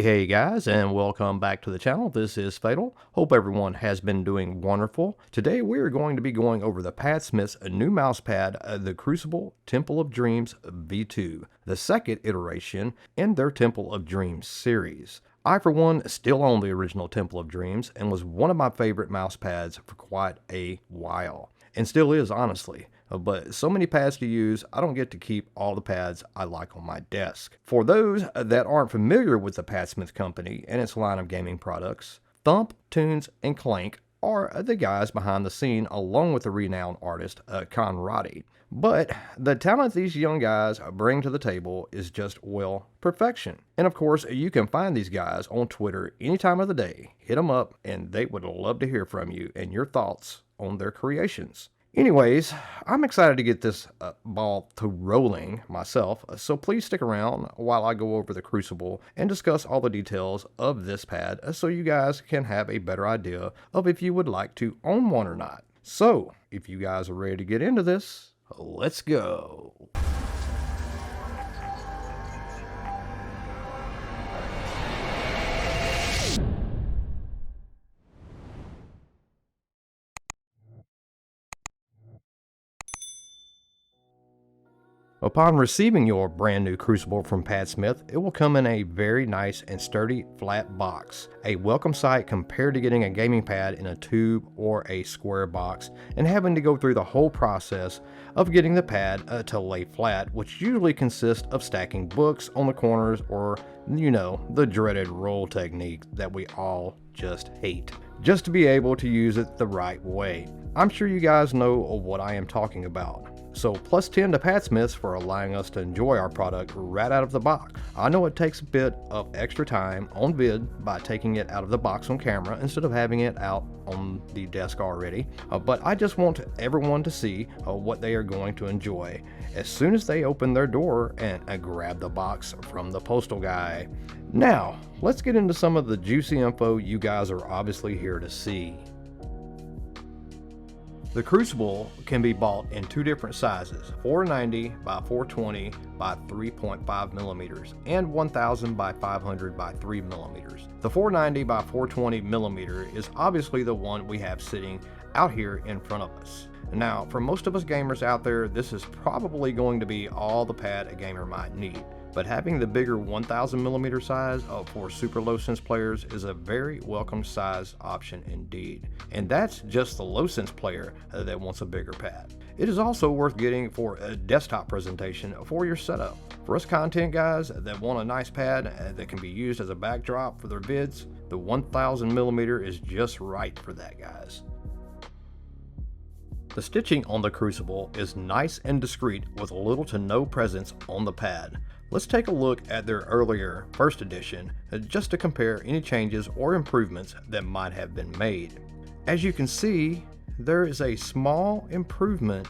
Hey guys, and welcome back to the channel. This is Fatal. Hope everyone has been doing wonderful. Today we are going to be going over the Padsmith's new mouse pad, the Crucible Temple of Dreams V2, the second iteration in their Temple of Dreams series. I, for one, still own the original Temple of Dreams and was one of my favorite mouse pads for quite a while. And still is, honestly. But so many pads to use, I don't get to keep all the pads I like on my desk. For those that aren't familiar with the Padsmith Company and its line of gaming products, Thump, Tunes, and Clank are the guys behind the scene along with the renowned artist Conradi. But the talent these young guys bring to the table is just, well, perfection. And of course, you can find these guys on Twitter any time of the day. Hit them up and they would love to hear from you and your thoughts on their creations. Anyways, I'm excited to get this ball to rolling myself, so please stick around while I go over the Crucible and discuss all the details of this pad so you guys can have a better idea of if you would like to own one or not. So, if you guys are ready to get into this, let's go. Upon receiving your brand new Crucible from Padsmith, it will come in a very nice and sturdy flat box, a welcome sight compared to getting a gaming pad in a tube or a square box and having to go through the whole process of getting the pad to lay flat, which usually consists of stacking books on the corners or, you know, the dreaded roll technique that we all just hate, just to be able to use it the right way. I'm sure you guys know what I am talking about. So plus 10 to Padsmiths for allowing us to enjoy our product right out of the box. I know it takes a bit of extra time on vid by taking it out of the box on camera instead of having it out on the desk already, but I just want everyone to see what they are going to enjoy as soon as they open their door and grab the box from the postal guy. Now, let's get into some of the juicy info you guys are obviously here to see. The Crucible can be bought in two different sizes, 490 by 420 by 3.5 millimeters and 1000 by 500 by 3 millimeters. The 490 by 420 millimeter is obviously the one we have sitting out here in front of us. Now, for most of us gamers out there, this is probably going to be all the pad a gamer might need. But having the bigger 1000 millimeter size for super low sense players is a very welcome size option indeed. And that's just the low sense player that wants a bigger pad. It is also worth getting for a desktop presentation for your setup. For us content guys that want a nice pad that can be used as a backdrop for their vids, the 1000 millimeter is just right for that, guys. The stitching on the Crucible is nice and discreet with little to no presence on the pad. Let's take a look at their earlier first edition just to compare any changes or improvements that might have been made. As you can see, there is a small improvement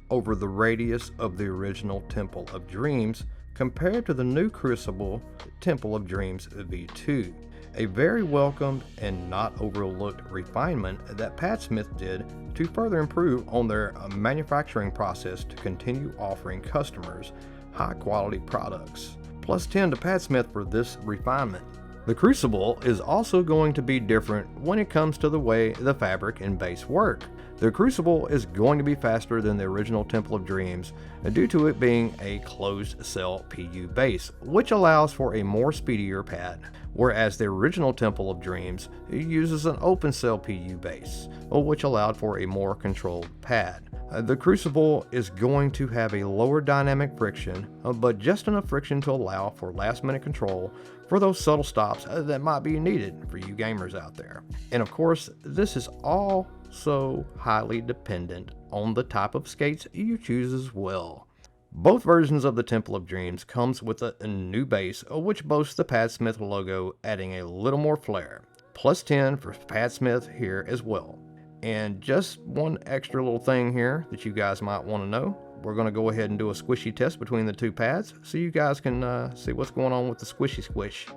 over the radius of the original Temple of Dreams compared to the new Crucible Temple of Dreams V2. A very welcomed and not overlooked refinement that Padsmith did to further improve on their manufacturing process to continue offering customers high quality products. Plus 10 to Padsmith for this refinement. The Crucible is also going to be different when it comes to the way the fabric and base work. The Crucible is going to be faster than the original Temple of Dreams due to it being a closed cell PU base, which allows for a more speedier pad, whereas the original Temple of Dreams uses an open cell PU base, which allowed for a more controlled pad. The Crucible is going to have a lower dynamic friction, but just enough friction to allow for last minute control for those subtle stops that might be needed for you gamers out there. And of course, this is also highly dependent on the type of skates you choose as well. Both versions of the Temple of Dreams comes with a new base, which boasts the Padsmith logo, adding a little more flair. Plus 10 for Padsmith here as well. And just one extra little thing here that you guys might want to know. We're going to go ahead and do a squishy test between the two pads so you guys can see what's going on with the squishy squish.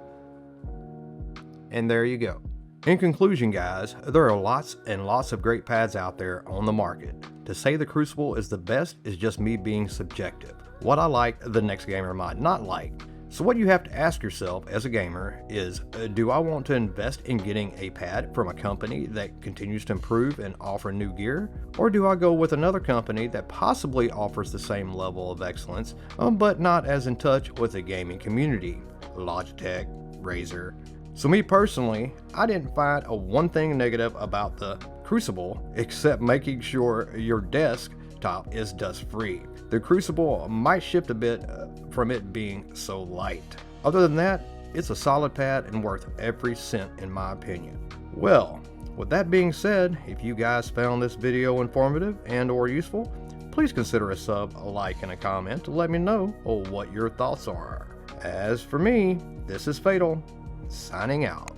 And there you go. In conclusion, guys, there are lots and lots of great pads out there on the market. To say the Crucible is the best is just me being subjective. What I like, the next gamer might not like. So what you have to ask yourself as a gamer is, do I want to invest in getting a pad from a company that continues to improve and offer new gear? Or do I go with another company that possibly offers the same level of excellence, but not as in touch with the gaming community? Logitech, Razer. So me personally, I didn't find a one thing negative about the Crucible except making sure your desktop is dust free. The Crucible might shift a bit from it being so light. Other than that, it's a solid pad and worth every cent in my opinion. Well, with that being said, if you guys found this video informative and or useful, please consider a sub, a like, and a comment to let me know what your thoughts are. As for me, this is Fatal, signing out.